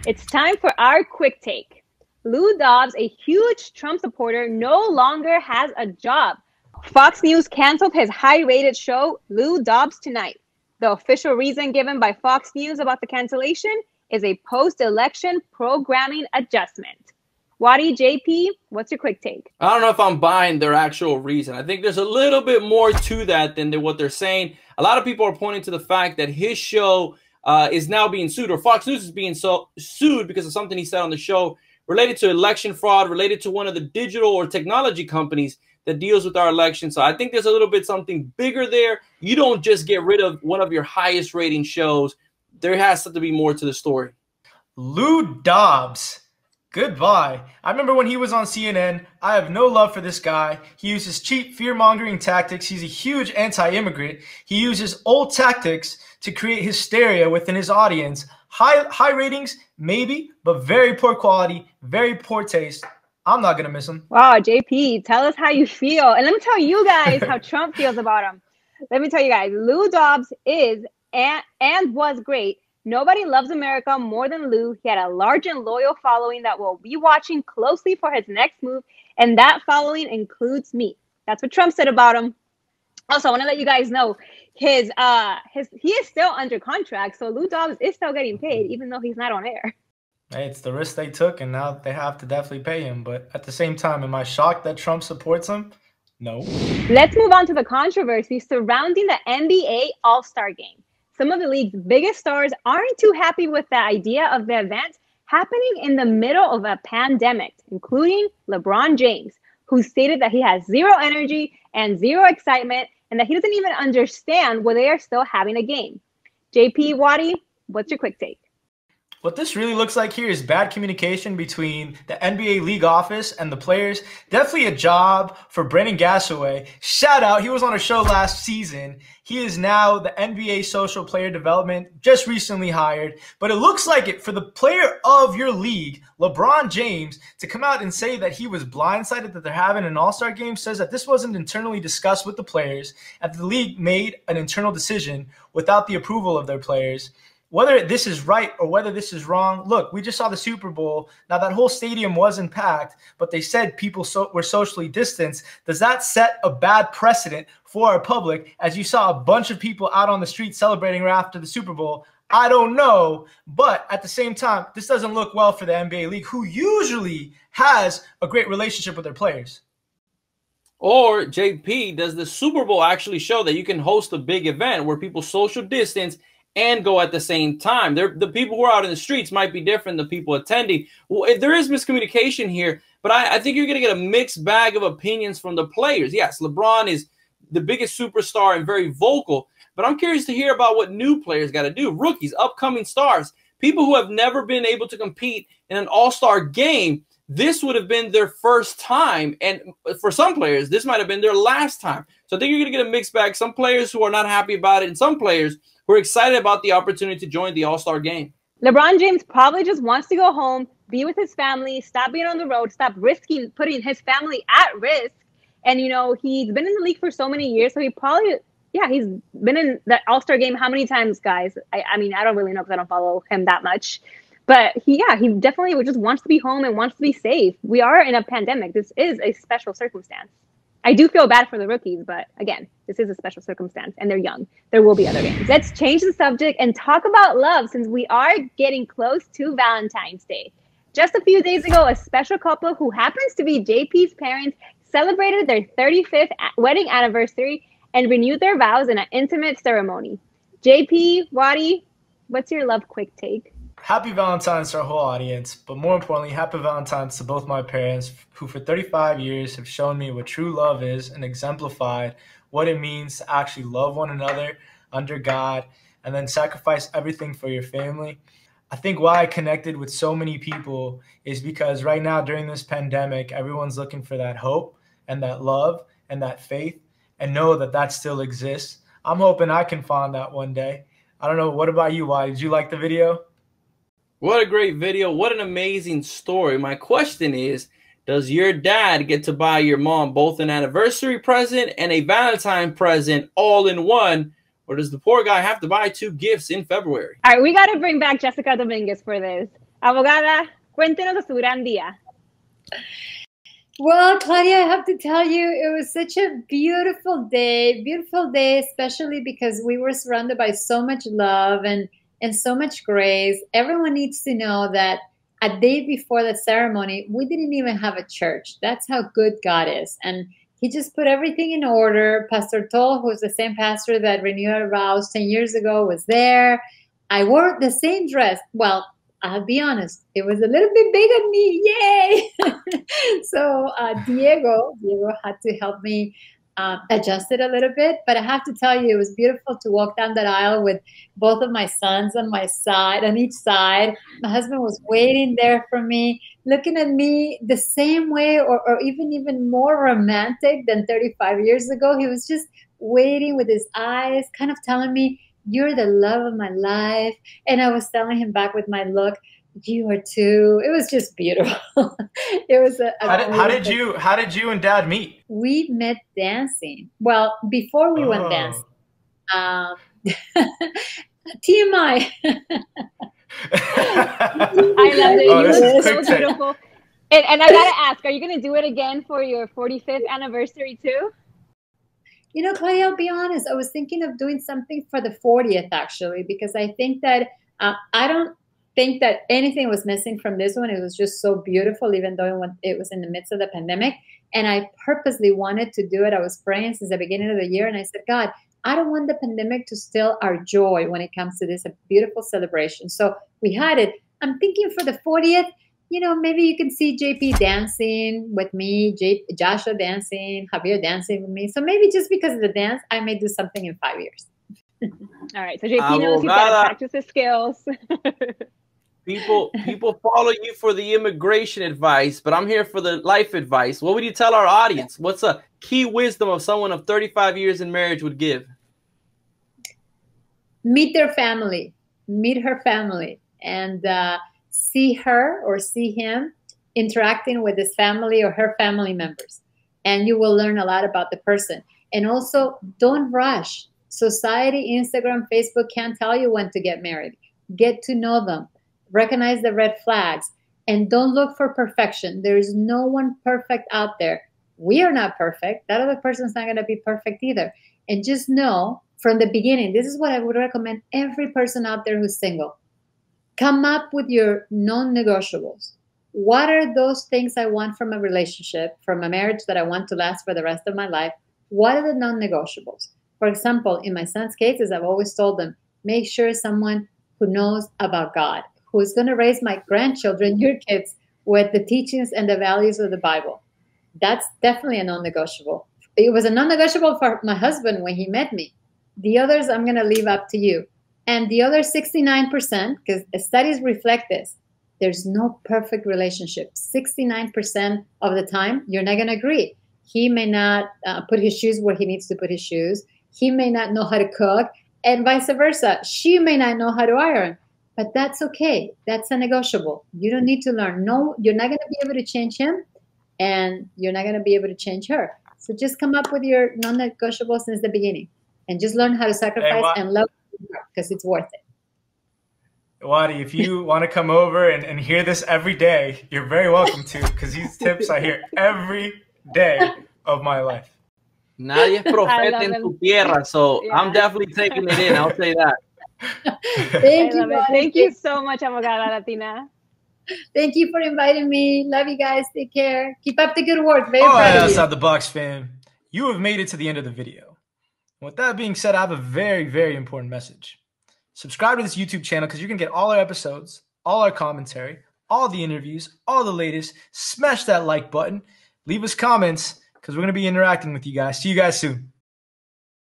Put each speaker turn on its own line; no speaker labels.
It's time for our quick take. Lou Dobbs, a huge Trump supporter, no longer has a job. Fox News canceled his high-rated show, Lou Dobbs Tonight. The official reason given by Fox News about the cancellation is a post-election programming adjustment. Waddy, JP, what's your quick take?
I don't know if I'm buying their actual reason. I think there's a little bit more to that than what they're saying. A lot of people are pointing to the fact that his show is now being sued, or Fox News is being sued because of something he said on the show related to election fraud, related to one of the digital or technology companies that deals with our election. So I think there's a little bit something bigger there. You don't just get rid of one of your highest rating shows. There has to be more to the story.
Lou Dobbs. Goodbye. I remember when he was on CNN. I have no love for this guy. He uses cheap fear-mongering tactics. He's a huge anti-immigrant. He uses old tactics to create hysteria within his audience. High ratings, maybe, but very poor quality, very poor taste. I'm not going to miss him.
Wow, JP, tell us how you feel. And let me tell you guys how Trump feels about him. Let me tell you guys, Lou Dobbs is and was great. Nobody loves America more than Lou. He had a large and loyal following that will be watching closely for his next move, and that following includes me. That's what Trump said about him. Also, I want to let you guys know he is still under contract, so Lou Dobbs is still getting paid, even though he's not on air.
Hey, it's the risk they took, and now they have to definitely pay him. But at the same time, am I shocked that Trump supports him? No.
Let's move on to the controversy surrounding the NBA All-Star Game. Some of the league's biggest stars aren't too happy with the idea of the event happening in the middle of a pandemic, including LeBron James, who stated that he has zero energy and zero excitement and that he doesn't even understand why they are still having a game. JP, Waddy, what's your quick take?
What this really looks like here is bad communication between the NBA league office and the players. Definitely a job for Brendan Gassaway. Shout out. He was on a show last season. He is now the NBA social player development, just recently hired. But it looks like it for the player of your league, LeBron James, to come out and say that he was blindsided that they're having an all-star game, says that this wasn't internally discussed with the players, and the league made an internal decision without the approval of their players. Whether this is right or whether this is wrong, look, we just saw the Super Bowl. Now, that whole stadium wasn't packed, but they said people were socially distanced. Does that set a bad precedent for our public, as you saw a bunch of people out on the street celebrating right after the Super Bowl? I don't know, but at the same time, this doesn't look well for the NBA League, who usually has a great relationship with their players.
Or, JP, does the Super Bowl actually show that you can host a big event where people social distance and go at the same time? The people who are out in the streets might be different than people attending. Well, if there is miscommunication here, but I think you're going to get a mixed bag of opinions from the players. Yes, LeBron is the biggest superstar and very vocal, but I'm curious to hear about what new players got to do. Rookies, upcoming stars, people who have never been able to compete in an all-star game. This would have been their first time, and for some players, this might have been their last time. So I think you're going to get a mixed bag. Some players who are not happy about it, and some players who are excited about the opportunity to join the All-Star game.
LeBron James probably just wants to go home, be with his family, stop being on the road, stop risking putting his family at risk. And, you know, he's been in the league for so many years, so he probably, yeah, he's been in that All-Star game how many times, guys? I mean, I don't really know because I don't follow him that much. But he definitely just wants to be home and wants to be safe. We are in a pandemic. This is a special circumstance. I do feel bad for the rookies, but again, this is a special circumstance and they're young. There will be other games. Let's change the subject and talk about love, since we are getting close to Valentine's Day. Just a few days ago, a special couple who happens to be JP's parents celebrated their 35th wedding anniversary and renewed their vows in an intimate ceremony. JP, Waddy, what's your love quick take?
Happy Valentine's to our whole audience, but more importantly, happy Valentine's to both my parents, who for 35 years have shown me what true love is and exemplified what it means to actually love one another under God and then sacrifice everything for your family. I think why I connected with so many people is because right now during this pandemic, everyone's looking for that hope and that love and that faith, and know that that still exists. I'm hoping I can find that one day. I don't know. What about you? Why did you like the video?
What a great video. What an amazing story. My question is, does your dad get to buy your mom both an anniversary present and a Valentine present all in one? Or does the poor guy have to buy 2 gifts in February?
All right, we got to bring back Jessica Dominguez for this. Abogada, cuéntenos de su gran día.
Well, Claudia, I have to tell you, it was such a beautiful day, especially because we were surrounded by so much love and so much grace. Everyone needs to know that a day before the ceremony, we didn't even have a church. That's how good God is. And he just put everything in order. Pastor Toll, who's the same pastor that renewed our vows 10 years ago, was there. I wore the same dress. Well, I'll be honest, it was a little bit big on me. Yay! So Diego had to help me adjust it a little bit. But I have to tell you, it was beautiful to walk down that aisle with both of my sons on my side, on each side. My husband was waiting there for me, looking at me the same way or even more romantic than 35 years ago. He was just waiting with his eyes, kind of telling me, "You're the love of my life." And I was telling him back with my look, "You are too." It was just beautiful. It was
how did you and Dad meet?
We met dancing. Well, before we went dancing. TMI.
I love it. You look so beautiful. And I gotta ask, are you gonna do it again for your 45th anniversary too?
You know, Claudia, I'll be honest. I was thinking of doing something for the 40th, actually, because I think that I don't think that anything was missing from this one. It was just so beautiful, even though it was in the midst of the pandemic. And I purposely wanted to do it. I was praying since the beginning of the year. And I said, God, I don't want the pandemic to steal our joy when it comes to this beautiful celebration. So we had it. I'm thinking for the 40th, you know, maybe you can see JP dancing with me, Joshua dancing, Javier dancing with me. So maybe just because of the dance, I may do something in 5 years.
All right. So JP knows he's got to practice his skills.
People follow you for the immigration advice, but I'm here for the life advice. What would you tell our audience? What's a key wisdom of someone of 35 years in marriage would give?
Meet their family. Meet her family. And see her or see him interacting with his family or her family members. And you will learn a lot about the person. And also, don't rush. Society, Instagram, Facebook can't tell you when to get married. Get to know them. Recognize the red flags. And don't look for perfection. There is no one perfect out there. We are not perfect. That other person's not going to be perfect either. And just know from the beginning, this is what I would recommend every person out there who's single. Come up with your non-negotiables. What are those things I want from a relationship, from a marriage that I want to last for the rest of my life? What are the non-negotiables? For example, in my son's cases, I've always told them, make sure someone who knows about God, who is going to raise my grandchildren, your kids, with the teachings and the values of the Bible. That's definitely a non-negotiable. It was a non-negotiable for my husband when he met me. The others, I'm going to leave up to you. And the other 69%, because studies reflect this, there's no perfect relationship. 69% of the time, you're not going to agree. He may not put his shoes where he needs to put his shoes. He may not know how to cook, and vice versa. She may not know how to iron, but that's okay. That's a negotiable. You don't need to learn. No, you're not going to be able to change him, and you're not going to be able to change her. So just come up with your non-negotiables since the beginning, and just learn how to sacrifice and love, because it's worth it.
Wadi, if you want to come over and hear this every day, you're very welcome to, because these tips I hear every day of my life.
Nadie es profeta en tu tierra, so yeah. I'm definitely taking it in. I'll say that.
Thank you so much, Abogada Latina.
Thank you for inviting me. Love you guys. Take care. Keep up the good work. Very proud of you.
Outside the box, fam. You have made it to the end of the video. With that being said, I have a very, very important message. Subscribe to this YouTube channel because you can get all our episodes, all our commentary, all the interviews, all the latest. Smash that like button. Leave us comments because we're going to be interacting with you guys. See you guys soon.